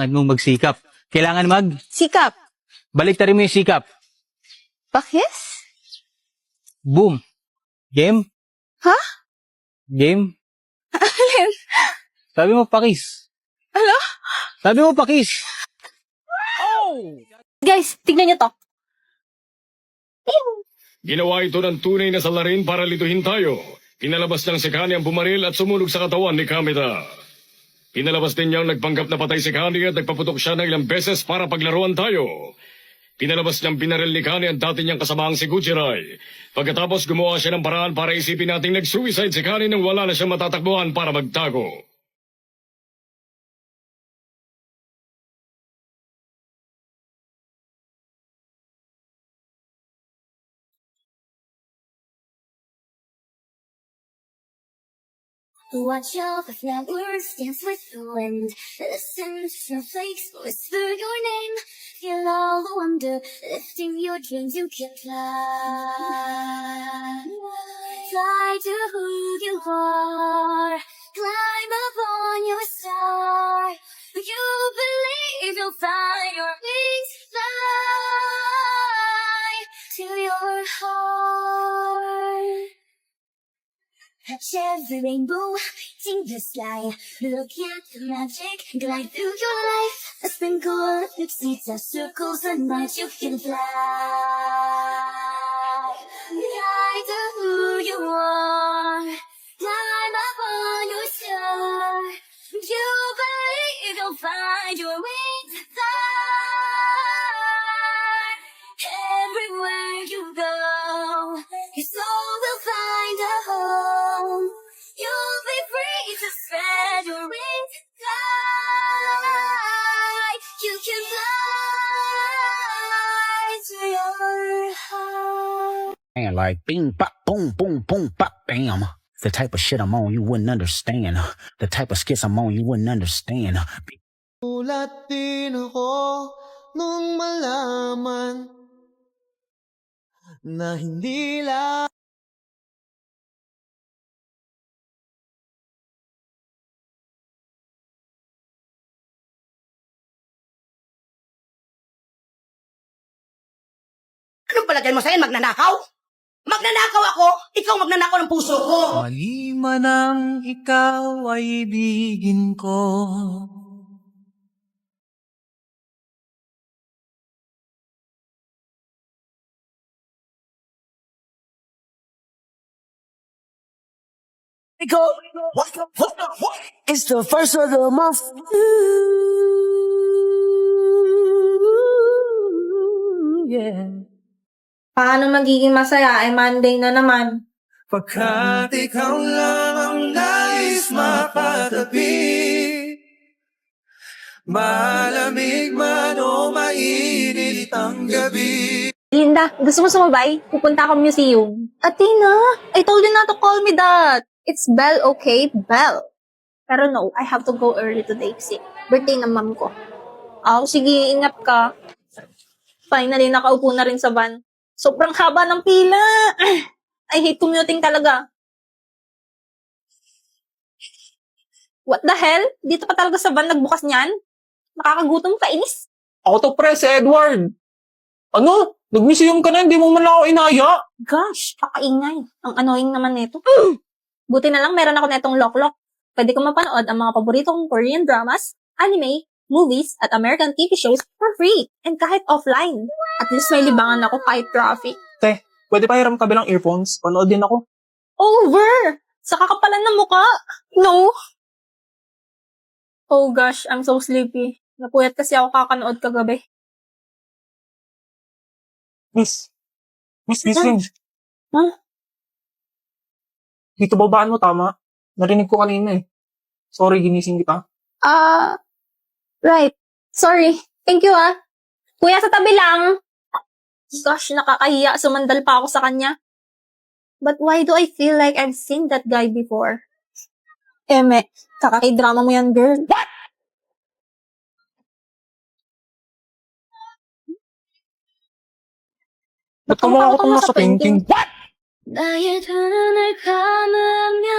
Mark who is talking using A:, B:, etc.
A: Kailangan mong magsikap. Kailangan
B: Sikap.
A: baliktarin mo yung sikap.
B: Pakis?
A: Boom. Game?
B: Ha?
A: Game?
B: Alin?
A: Sabi mo pakis.
B: Ano?
A: Sabi mo pakis.
B: Guys, tignan nyo to.
C: Ginawa ito ng tunay na salarin para lituhin tayo. Pinalabas niyang si Kani ang bumaril at sumunog sa katawan ni Kamita. Pinalabas din niyang nagpanggap na patay si Kani at nagpaputok siya ng ilang beses para paglaruan tayo. Pinalabas niyang binaril ni Kani ang dati niyang kasamaang si Gujirai. Pagkatapos gumawa siya ng paraan para isipin nating nag-suicide si Kani nang wala na siyang matatakbuhan para magtago.
D: Watch out for flowers, dance with the wind. Listen to snowflakes whisper your name. Feel all the wonder, lifting your dreams you can fly. Fly to who you are, climb up on your star. You believe you'll find your wings, fly to your heart. Touch every rainbow, painting the sky. Look at the magic, glide through your life. A sprinkle of seeds, a circles and lights you can fly. Fly to who you are, climb up on your star. You believe you'll find your wings, fly. Everywhere you go, your soul will find a home. You'll be free to spread your wings, fly. You can fly to your heart.
E: And like bing, bop, boom, boom, boom, bop, bam. The type of shit I'm on, you wouldn't understand. The type of skits I'm on, you wouldn't understand.
F: Ulat din ako nung malaman na hindi lang
G: Anong palagay mo sa'yo? Magnanakaw? Magnanakaw ako? Ikaw magnanakaw ng puso ko.
F: mali man ang ikaw ay ibigin ko. It's the first of the month. Yeah.
B: Paano magiging masaya? Ay Monday na naman.
F: Pagkat ikaw lang ang nais mapatabi. Malamig man o mainit ang gabi.
B: Linda, gusto mo sumabay? Pupunta ako museum. Athena, I told you not to call me that. It's Belle, okay? Belle. Pero no, I have to go early today kasi birthday ng mom ko. Sige, ingat ka. Finally, nakaupo na rin sa van. Sobrang haba ng pila. I hate commuting talaga. What the hell? Dito pa talaga sa van nagbukas niyan? Nakakagutom, kainis.
H: Ako to pre, si Edward. Ano? Nag-museum ka na, hindi mo man lang ako inaya.
B: Gosh, kakaingay. Ang annoying naman nito. Buti na lang meron ako netong lock-lock. Pwede ko mapanood ang mga paborito kong Korean dramas, anime, movies, at American TV shows for free. And kahit offline. At least may libangan ako kahit traffic.
H: Te, pwede pa hiram kabilang earphones? Panood din ako.
B: Over! Sa kakapalan ng muka. No. Oh gosh, I'm so sleepy. Napuyat kasi ako kakanood kagabi.
H: Miss Lynn.
B: Huh?
H: Dito babaan mo, tama? Narinig ko kanina eh. Sorry, ginising kita.
B: Right. Sorry. Thank you, ah. Kuya, sa tabi lang. Gosh, nakakahiya. Sumandal pa ako sa kanya. But why do I feel like I've seen that guy before? Eme, kakaki-drama mo yan, girl. What?
H: Ba't kamukha ko itong nasa painting?
D: 나의 두 눈을 감으면